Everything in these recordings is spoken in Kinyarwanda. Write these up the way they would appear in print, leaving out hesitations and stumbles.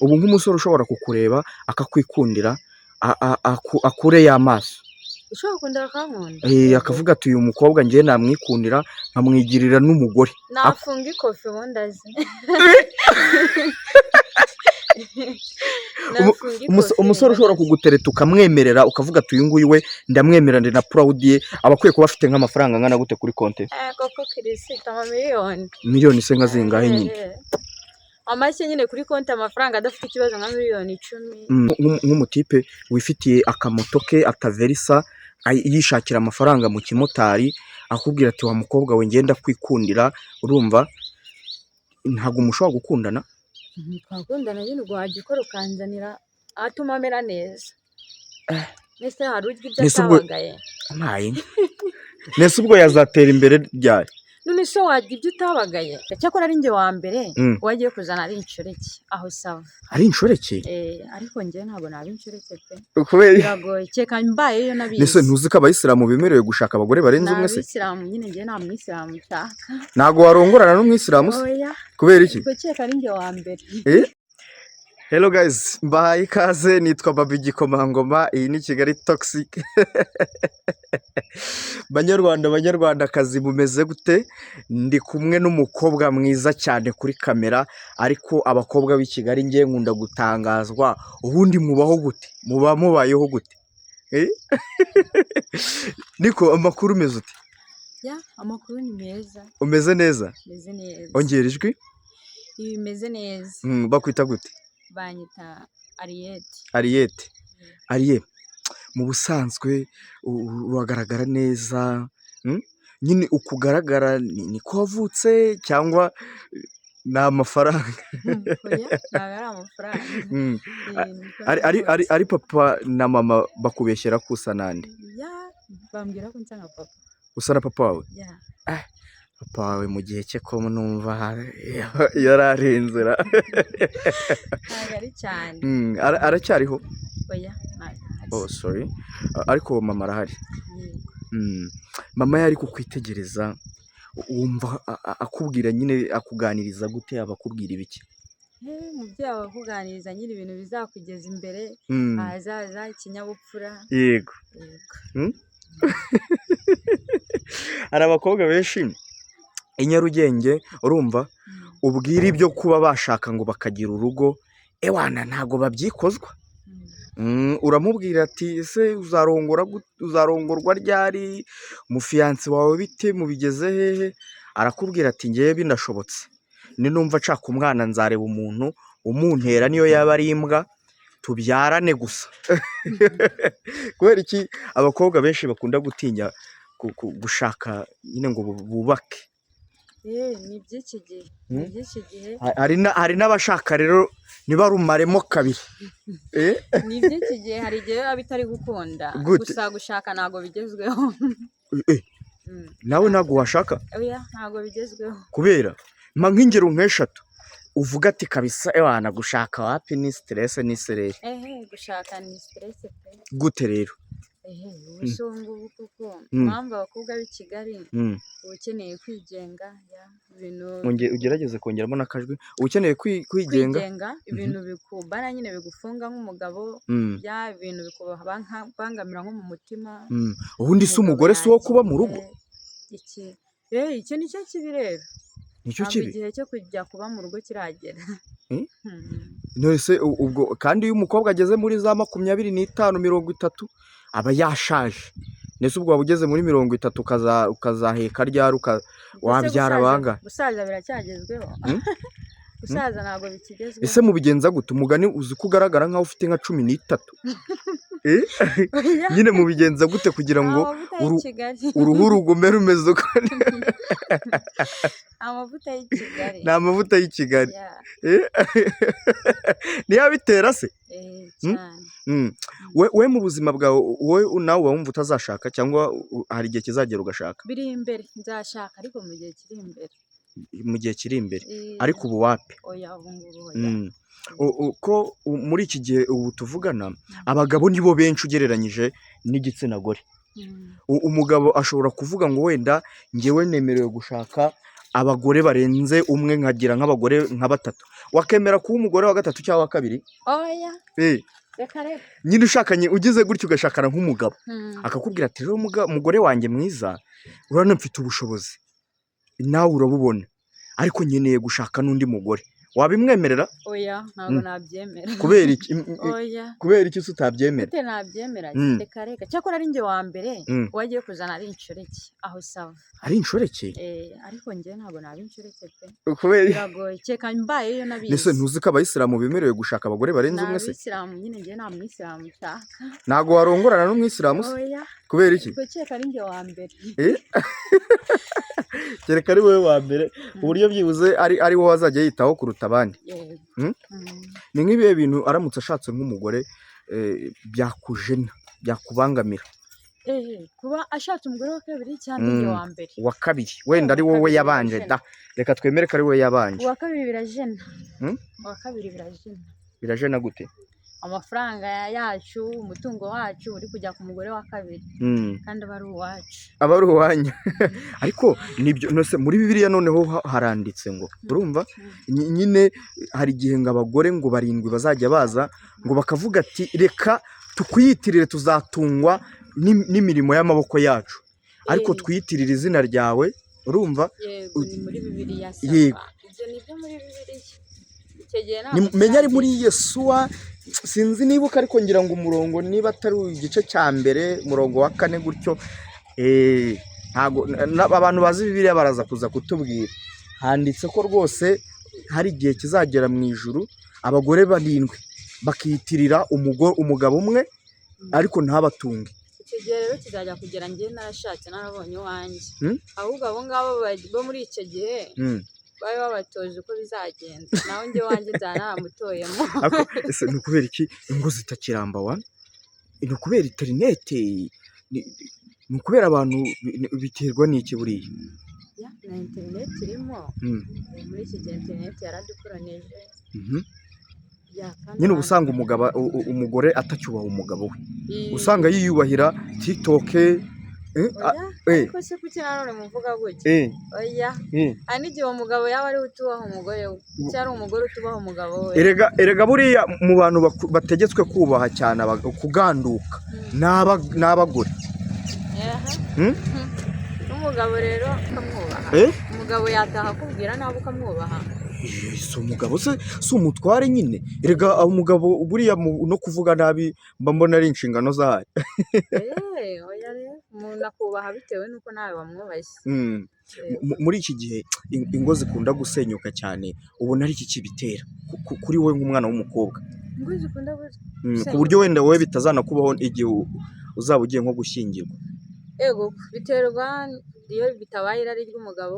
ubu nk'umusore ushobora kukureba akakwikundira akure y'amaso ushobora kundara akankunda akavuga ati uyu mukobwa ngiye namwikundira nkamwigirira n'umugore nafunga ikofi ubundi azi umusore ushobora kugutereta ukamwemerera ukavuga ati uyu nguyu we ndamwemera ndi na proud ye aba akwiye kuba afite nk'amafaranga angana gute kuri konti koko kirisita miliyoni miliyoni se nka zingahe nyine amashyi nyine kuri konti amafaranga adafite ikibazo nka miliyoni 10 nk'umutipe wifitiye akamoto ke ataverisa yishakira amafaranga mu kimotari akubwira ati wa mukobwa we ngenda kwikundira urumva ntabwo mushobora gukundana twakundana nyine ubwo wajya ukora ukanzanira atuma amera neza nese hari urya ibyo atabagaye nese ubwo yazatera imbere ryari none se wajya ibyo utabagaye cyakora ari njye wa mbere wagiye kuzana ari inshoreke aho sava ari inshoreke ariko njye ntabwo naba inshoreke pe kubera biragoye cyeka mbayeyo nabizi nese ntuzi ko abayisilamu bemerewe gushaka abagore barenze umwe se abayisilamu nyine njye nta mwisilamu nshaka ntabwo warongorana n'umwisilamu se kubera iki cyeka ari njye wa mbere Hello guys, mbahaye ikaze nitwa Babi Gikomangoma, iyi ni Kigali Toxic. Banyarwandakazi mumeze gute? Ndi kumwe n'umukobwa mwiza cyane kuri kamera, ariko abakobwa b'i Kigali ngiye nkunda gutangazwa, ubundi mubaho gute? Muba mubayeho gute? Niko amakuru meze ute? Ya, amakuru ni meza. Umeze neza? Meze neza. Ongera ijwi? Bimeze neza. Bakwita gute? Banyita Ariete. Ariye mu busanzwe uragaragara neza nyine ukugaragara niko wavutse cyangwa ni amafaranga ari papa na mama bakubeshyera ko usa nande bambwira ko nsa nka papa usa na papa wawe papa wawe mu gihe cye ko numva yararenze aracyariho oh sorry ariko mama arahari mama yari kukwitegereza wumva akubwira nyine akuganiriza gute abakubwira ibiki umubyeyi abakuganiriza nyine ibintu bizakugeza imbere ahazaza ikinyabupfura yego hari abakobwa benshi i Nyarugenge urumva ubwira ibyo kuba bashaka ngo bakagira urugo ewana ntago babyikozwa uramubwira ati ese uzarongorwa ryari umufiyanse wawe bite mubigeze hehe arakubwira ati ngewe binashobotse ninumva nshaka umwana nzareba umuntu umuntera niyo yaba ari imbwa tubyarane gusa kubera iki abakobwa benshi bakunda gutinya gushaka nyine ngo bubake ni iby'iki gihe hari n'abashaka rero ntibarumaremo kabiri ni iby'iki gihe hari igihe biba bitari gukunda gusa gushaka ntabwo bigezweho nawe ntabwo washaka ntabwo bigezweho kubera nk'ingero nk'eshatu uvuga ati kabisa ewana gushaka wapi ni stress ni sereri gushaka ni stress pe gute rero ubusongo kuko mpamvu abakobwa b'i Kigali ukeneye kwigenga ugerageze kongeramo n'akajwi ukeneye kwigenga ibintu bikubana nyine bigufunga nk'umugabo bya ibintu bikubangamira nko mu mutima ubundi si umugore si wo kuba mu rugo icyo ni cyo kibi rero nicyo kibi igihe cyo kujya kuba mu rugo kiragera nose ubwo kandi iyo umukobwa ageze muri za 25 30 aba yashaje nese ubwo waba ugeze muri 30 ukazaheka ryari wabyara banga gusaza biracyagezweho gusaza ntabwo bikigezweho ese mubigenza gute umugani uzi ko ugaragara nkaho ufite nka 13 nyine mubigenza gute kugira ngo uruhu rugume rumeze uko ni amavuta y'i Kigali niyo abitera se we mu buzima bwawe wowe nawe wumva utazashaka cyangwa hari igihe kizagera ugashaka biri imbere nzashaka ariko mu gihe kiri imbere ariko ubu wapi ko muri iki gihe ubu tuvugana abagabo nibo benshi ugereranyije n'igitsina gore umugabo ashobora kuvuga ngo wenda ngewe nemerewe gushaka abagore barenze umwe, nkagira nk'abagore nka batatu, wakemera kuba umugore wa gatatu cyangwa wa kabiri? oya reka reka nyine ushakanye ugize gutyo ugashakana nk'umugabo akakubwira ati rero umugore wanjye mwiza, urabona mfite ubushobozi nawe urabubona, ariko nkeneye gushaka n'undi mugore, wabimwemerera? oya ntabwo nabyemera. kubera iki? oya kubera iki se utabyemera? gute nabyemera? reka reka cyakora ari njye wa mbere wagiye kuzana ari inshoreke aho sava. ari inshoreke? ariko njye ntabwo naba inshoreke pe, kubera biragoye cyeka mbayeyo nabizi. nese ntuzi ko abayisilamu bemerewe gushaka abagore barenze umwe se? Abisilamu nyine njye nta mwisilamu nshaka. ntabwo warongorana n'umwisilamu se? oya kubera iki? kuko cyeka ari njye wa mbere. kereka ari wowe wa mbere, uburyo byibuze ari wowe azajya yitaho kuruta abandi. ni nk'ibihe bintu aramutse ashatse nk'umugore byakujena, byakubangamira? kuba ashatse umugore wa kabiri cyangwa njye wa mbere? wa kabiri wenda ari wowe yabanje da, reka twemere ko ari wowe yabanje. uwa kabiri birajena. uwa kabiri birajena. birajena gute? amafaranga yacu, umutungo wacu uri kujya ku mugore wa kabiri kandi aba ari uwacu, aba ari uwanyu. ariko nibyo nose muri Bibiliya noneho haranditse ngo urumva nyine hari igihe ngo abagore ngo 7 bazajya baza ngo bakavuga ati reka tukwiyitirire tuzatungwa n'imirimo y'amaboko yacu, ariko twiyitirire izina ryawe. urumva muri Bibiliya? yego ibyo nibyo muri Bibiliya. menya ari muri Yesuwa, sinzi nibuka, ariko ngira ngo umurongo niba atari igice cya mbere umurongo wa 4 gutyo, ntago abantu bazi Bibiliya baraza kuza kutubwira, handitse ko rwose hari igihe kizagera mu ijuru abagore 7 bakiyitirira umugabo umwe ariko ntabatunge. icyo gihe rero kizajya kugera njye narashatse narabonye uwanjye, ahubwo abo ngabo bo muri icyo gihe bari babatoje uko bizagenda, nawe njye wanjye nzaba naramutoyemo. ese ni ukubera iki ingo zitakiramba wa? ni ukubera interinete? ni ukubera abantu? biterwa n'iki buriya? na interinete irimo muri iki gihe, interinete yaradukoranije. nyine uba usanga umugore atacyubaha umugabo we, usanga yiyubahira TikTok. ariko se kuki nanone muvuga gutya? oya hari n'igihe umugabo yaba ari utubaha umugore we, cyangwa ari umugore utubaha umugabo we. erega buriya mu bantu bategetswe kubaha cyane kuganduka ni abagore. n'umugabo rero ukamwubaha, umugabo yataha akubwira nawe ukamwubaha. si umugabo se, si umutware nyine. erega umugabo buriya no kuvuga nabi mba mbona ari inshingano zayo. oya rero umuntu akubaha bitewe n'uko nawe wamwubashye. muri iki gihe ingo zikunda gusenyuka cyane, ubona ari iki kibitera kuri wowe nk'umwana w'umukobwa? ingo zikunda ku buryo wenda wowe bitazanakubaho igihe uzaba ugiye nko gushyingirwa? ego biterwa, iyo bitabaye irari ry'umugabo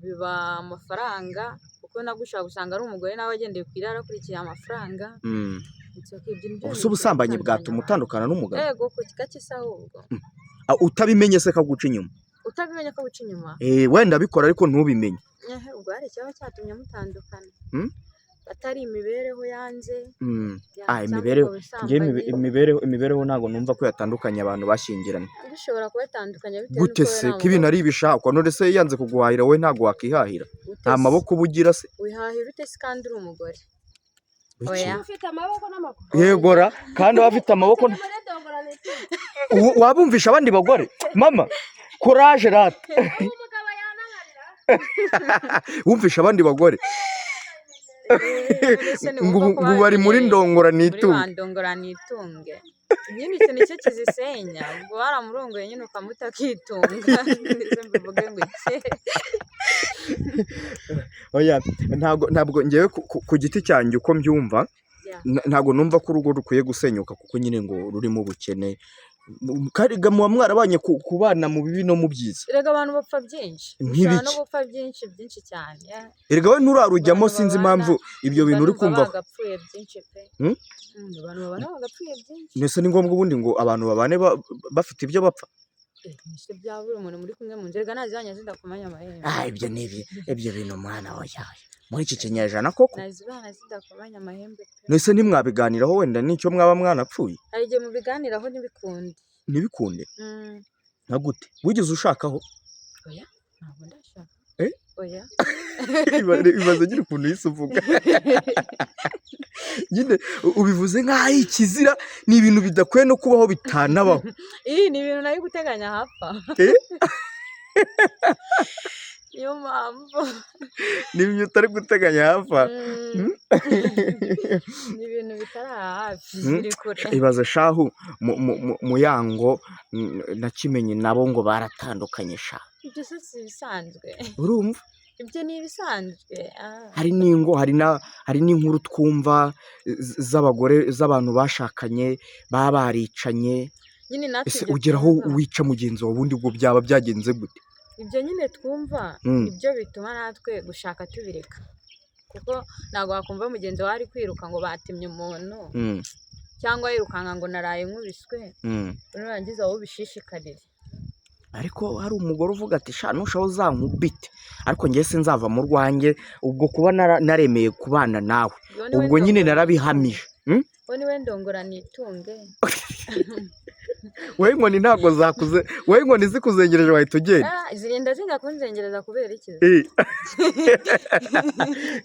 biba amafaranga, kuko nagushaka gusanga ari umugore nawe agendeye ku irari akurikiye amafaranga. ubuse ubusambanyi bwatuma utandukana n'umugabo? ego ku gake se ahubwo utabimenye se kaguca inyuma? utabimenye ko guca inyuma? wenda abikora ariko ntubimenye. ubwo hari icyaba cyatumye mutandukana, atari imibereho yanze. imibereho ntabwo numva ko yatandukanye abantu bashyingiranye. bishobora kubatandukanya bitewe gute se ko ibintu ari ibishakwa? none se yanze kuguhahira wowe ntabwo wakihahira? nta maboko uba ugira se? wihahira ute se kandi uri umugore? ufite amaboko n'amaguru. yegora kandi waba afite amaboko. wabumvisha abandi bagore? mama courage rata. wumvisha abandi bagore ngo bari muri ndongora nitunge. nyine icyo nicyo kizisenya, ubwo waramurongoye nyine ukamuta akitunga. mbivuge ngo ntabwo ngewe ku giti cyanjye uko mbyumva, ntabwo numva ko urugo rukwiye gusenyuka kuko nyine ngo rurimo ubukene. kariga muba mwarabanye kubana mu bibi no mu byiza. erega abantu bapfa byinshi, ushobora no gupfa byinshi cyane. erega we nturarujyamo, sinzi impamvu ibyo bintu uri kumva. bagapfuye byinshi pe. abantu babana bagapfuye byinshi. mbese ni ngombwa ubundi ngo abantu babane bafite ibyo bapfa? ese bya buri umuntu muri kumwe mu nzu, erega nazibanye zidakomanya amahembe. ibyo bintu mwana wayaye muri iki kinyejana koko nazibana zidakomanya amahembe pe. mbese ntimwabiganiraho wenda n'icyo mwaba mwanapfuye? hari igihe mubiganiraho ntibikunde. nka gute? wigeze ushakaho? oya ntabwo ndashaka. oya ibaze nyine ukuntu yise uvuga nyine ubivuze nk'aho ikizira ni ibintu bidakwiye no kubaho bitanabaho. ni ibintu nari guteganya hapfa niyo mpamvu ni ibintu utari guteganya hapfa. ni ibintu bitari hafi biri kure. ibaze shahu muyango na Kimenyi nabo ngo baratandukanye sha. Ibyo se si ibisanzwe. Urumva ibyo ni ibisanzwe. hari n'ingo hari n'inkuru twumva z'abantu bashakanye baba baricanye. nyine natwe ese ugeraho wica mugenzi wawe ubundi ubwo byaba byagenze gute? ibyo nyine twumva ibyo bituma natwe gushaka tubireka, kuko ntabwo wakumva mugenzi wawe ari kwiruka ngo batemye umuntu cyangwa yirukanka ngo naraye nkubiswe nurangiza wowe ubishishikarire. ariko hari umugore uvuga ati sha nushaho uzankubite ariko njye sinzava mu rwanjye, ubwo kuba naremeye kubana nawe ubwo nyine narabihamije. we niwe ndongora nitunge. wowe inkoni ntabwo zakuze, wowe inkoni zikuzengereje wahita ugenda. zirinda zijya kunzengereza kubera iki?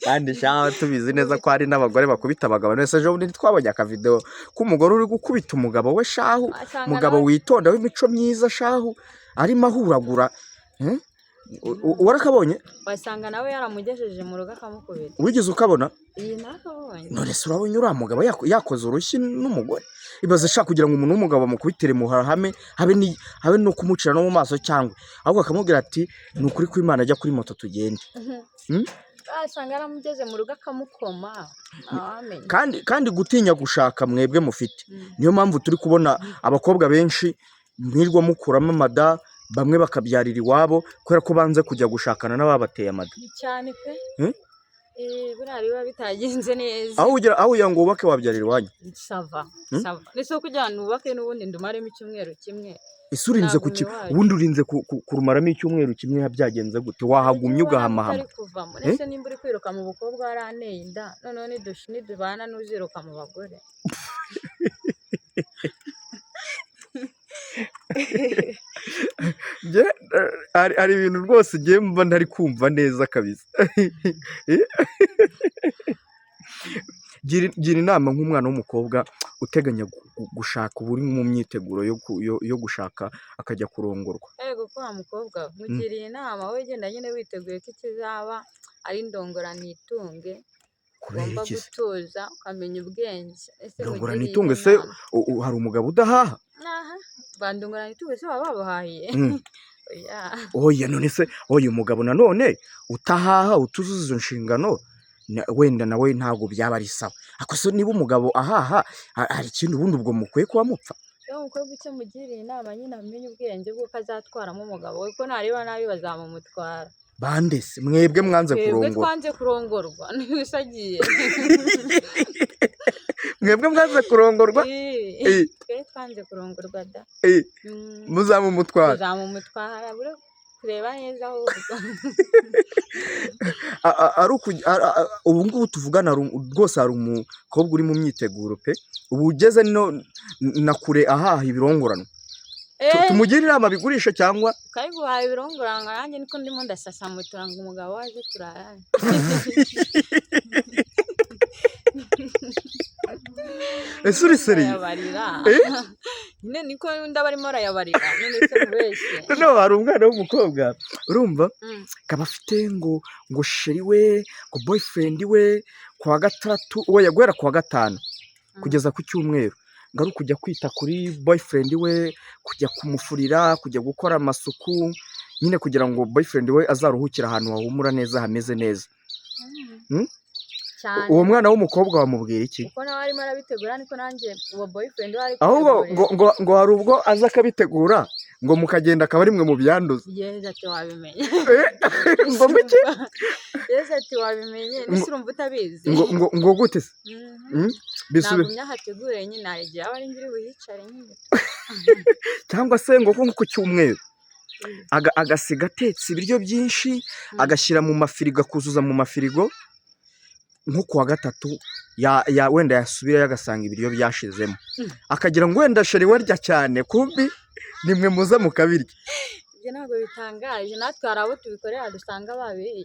kandi shaho tubizi neza ko hari n'abagore bakubita abagabo. Nese ejo bundi twabonye akavideo k'umugore uri gukubita umugabo we shahu, umugabo witonda w'imico myiza shahu arimo ahuragura. warakabonye? wasanga nawe yaramugejeje mu rugo akamukubita. wigeze ukabona? iyi nakabonye. none se urabonye uriya mugabo yakoze urushyi n'umugore? ibaze shaka kugira ngo umuntu w'umugabo amukubitire mu harahame habe no kumucira no mu maso cyangwa ahubwo akamubwira ati ni ukuri kw'Imana ajya kuri moto tugende. wasanga yaramugeze mu rugo akamukoma. kandi gutinya gushaka mwebwe mufite, niyo mpamvu turi kubona abakobwa benshi mwirwa mukuramo amada, bamwe bakabyarira iwabo kubera ko banze kujya gushakana n'ababateye amada cyane pe. buriya biba bitagenze neza. aho ugira ngo wubake wabyarira iwanyu sava nese kugira ngo wubake n'ubundi ndumaremo icyumweru kimwe. ese urinze ubundi urinze kurumaramo icyumweru kimwe byagenze gute? wahagumye ugahamahama. nese nimba uri kwiruka mu bukobwa waranteye inda, noneho nidubana n'uziruka mu bagore. hari ibintu rwose ugiye mba ntari kumva neza kabisa. gira inama nk'umwana w'umukobwa uteganya gushaka, ubu uri mu myiteguro yo gushaka akajya kurongorwa. Yego ko wa mukobwa mugiriye inama, wowe genda nyine witeguye ko ikizaba ari ndongora nitunge. ugomba gutuza ukamenya ubwenge. ndongora nitunge se hari umugabo udahaha? bandongora nitunge se baba babahahiye? oya none se umugabo nanone utahaha utuzuza izo nshingano wenda nawe ntabwo byaba ari sawa. ariko se niba umugabo ahaha hari ikindi ubundi ubwo mukwiye kuba mupfa. iyo umukobwa icyo mugiriye inama nyine amenye ubwenge bw'uko azatwaramo umugabo we, ko nareba nabi bazamumutwara. bande se mwebwe mwanze kurongorwa? twebwe twanze kurongorwa ntiwisagiye. mwebwe mwanze kurongorwa? twebwe twanze kurongorwa da. muzamumutwara? tuzamumutwara kureba neza ahubwo. ubu ngubu tuvugana rwose hari umukobwa uri mu myiteguro pe, ubu ugeze na kure ahaha ibirongorano. tumugire inama bigurisha cyangwa ukabiguhaye ibirongorano? nanjye niko ndimo ndasasamutura ngo umugabo waje turarane. ese uri seriye? nyine niko ndaba arimo arayabarira. none se mubeshye. noneho hari umwana w'umukobwa urumva akaba afite ngo sheri we, ngo boyfriend we kuwa gatandatu, we guhera kuwa gatanu kugeza ku cyumweru ngo ari kujya kwita kuri boyfriend we, kujya kumufurira, kujya gukora amasuku, nyine kugira ngo boyfriend we azaruhukire ahantu hahumura neza hameze neza. uwo mwana w'umukobwa wamubwira iki? kuko nawe arimo arabitegura niko nanjye uwo boyfriend we ari ahubwo ngo hari ubwo aza akabitegura ngo mukagenda akaba ari mwe mu byanduza. yeze ati wabimenye. ngo muke? yeze ati wabimenye nise urumva utabizi. ngo gute se? ntabwo myahategure nyine hari igihe aba ari ngiri wiyicare nyine. cyangwa se ngo ku cyumweru agasiga atetse ibiryo byinshi agashyira mu mafirigo, akuzuza mu mafirigo, nko kuwa gatatu wenda yasubirayo agasanga ibiryo byashizemo, akagira ngo wenda sheri warya cyane, kumbi nimwe muza mukabirya. ibyo ntabwo bitangaje natwe hari abo tubikorera dusanga babiriye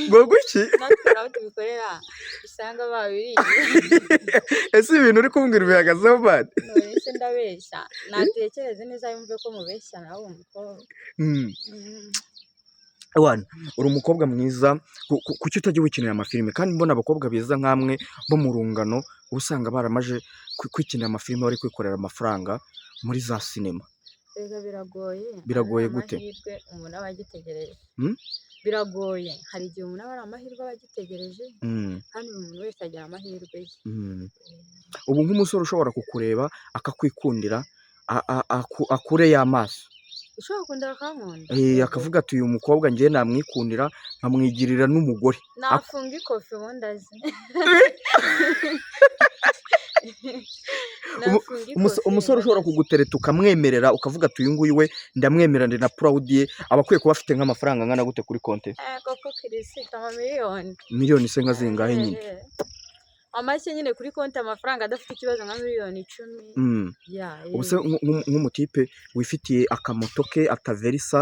ngo guki natwe hari abo tubikorera dusanga babiriye ese ibintu uri kumbwira bihagazeho bade ese ndabeshya natekereze neza yumve ko mubeshya nawe umukobwa wana uri umukobwa mwiza kuki utajya wikinira amafilime kandi mbona abakobwa beza nk'amwe bo mu rungano usanga baramaje kwikinira amafilime bari kwikorera amafaranga muri za sinema. Biragoye gute umuntu aba agitegereje biragoye hari igihe umuntu aba ari amahirwe aba agitegereje kandi umuntu wese agira amahirwe ye. Ubu nk'umusore ushobora kukureba akakwikundira akure y'amaso ushobora kundira akankunda akavuga ati uyu mukobwa ngiye namwikundira nkamwigirira n'umugore nafunga ikofi ubundi azi umusore ushobora kugutereta ukamwemerera ukavuga ati uyu nguyu we ndamwemera ndi na proud ye aba akwiye kuba afite nk'amafaranga angana gute kuri konti koko kirisita miliyoni miliyoni se nka zingahe nyine amashyi nyine kuri konti amafaranga adafite ikibazo nka miliyoni 10. Ubuse nk'umutipe wifitiye akamoto ke ataverisa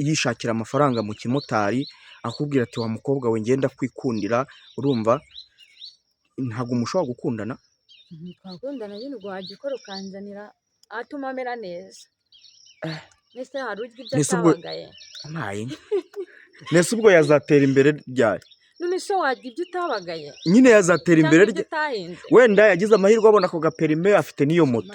yishakira amafaranga mu kimotari akubwira ati wa mukobwa we ngenda kwikundira urumva ntabwo mushobora gukundana twakundana nyine ubwo wajya ukora ukanzanira atuma amera neza nese hari urya ibyo atabagaye nese ubwo yazatera imbere ryari none se wajya ibyo utabagaye nyine yazatera imbere rye wenda yagize amahirwe abona ako gaperime afite n'iyo moto